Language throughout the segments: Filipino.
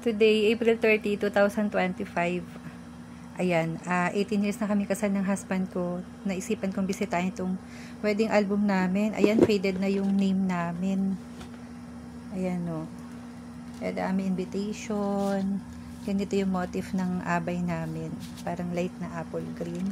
Today, April 30, 2025. Ayan, 18 years na kami kasal ng husband ko. Naisipan kong bisitahin itong wedding album namin. Ayan, faded na yung name namin. Ayan o. Aming invitation. Ganito yung motif ng abay namin. Parang light na apple green.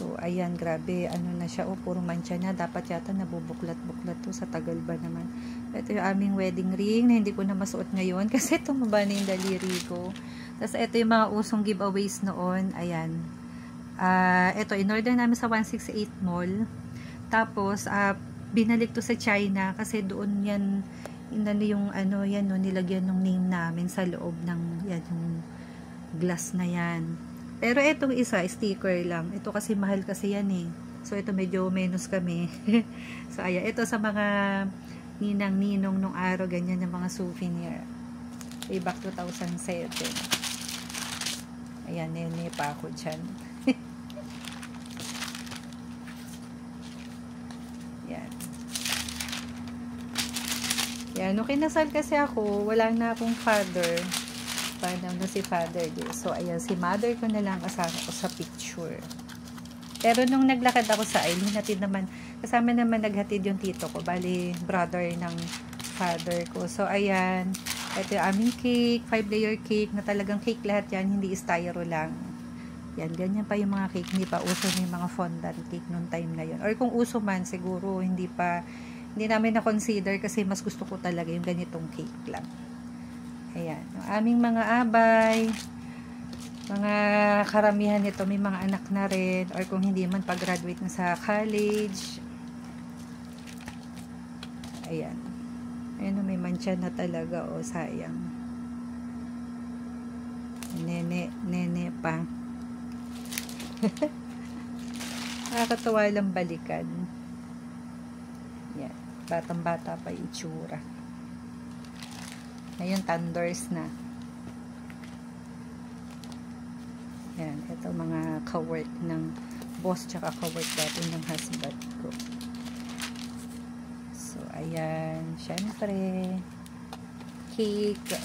So, ayan, grabe. Ano na siya? O, puro mancha na. Dapat yata nabubuklat-buklat to. Sa tagal ba naman? Ito yung aming wedding ring na hindi ko na masuot ngayon kasi tumaba na yung daliri ko. Tapos, ito yung mga usong giveaways noon. Ayan. Ito, in-order namin sa 168 Mall. Tapos, binalik to sa China kasi doon yan, yung ano, yan, no, nilagyan ng name namin sa loob ng, yan, yung glass na yan. Pero itong isa, sticker lang. Ito kasi mahal kasi yan eh. So, ito medyo menos kami. So, ayan. Ito sa mga ninang-ninong nung araw, ganyan ng mga souvenir. Way back 2007. Ayan, nene pa ako dyan. Yan. Yan. Nung kinasal kasi ako, wala na akong father. Paano na si father din. So, ayan, si mother ko na lang kasama ko sa picture. Pero nung naglakad ako sa aisle, hinatid naman, kasama naman naghatid yung tito ko, bali, brother ng father ko. So, ayan, ito yung aming cake, 5-layer cake, na talagang cake lahat yan, hindi styro lang. Yan, ganyan pa yung mga cake, hindi pa uso na yung mga fondant cake nung time na yun. Or kung uso man, siguro, hindi namin na-consider kasi mas gusto ko talaga yung ganitong cake lang. Ayan, yung aming mga abay, mga karamihan nito, may mga anak na rin, or kung hindi man pag-graduate na sa college. Ayan. Ayan, may mancha na talaga, o, sayang. Nene pa. Nakakatawa lang balikan. Ayan, batang-bata pa itsura. Ngayon, thunders na. Ayan, ito mga ka-work ng boss tsaka ka-work dati ng husband ko. So, ayan, syempre, cake.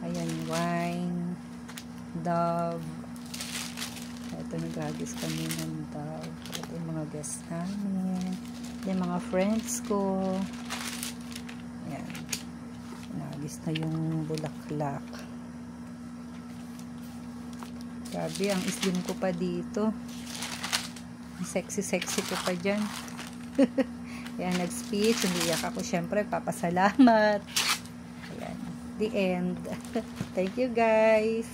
Ayan, wine, Dove. Ito, nag-hagis kami ng Dove. Ito yung mga guests namin. Yung mga friends ko. Ayan. Nagis na yung bulaklak. Grabe, ang slim ko pa dito. Sexy ko pa dyan. Ayan, nag-speech. Umiyak ako. Siyempre, papasalamat. Ayan. The end. Thank you, guys.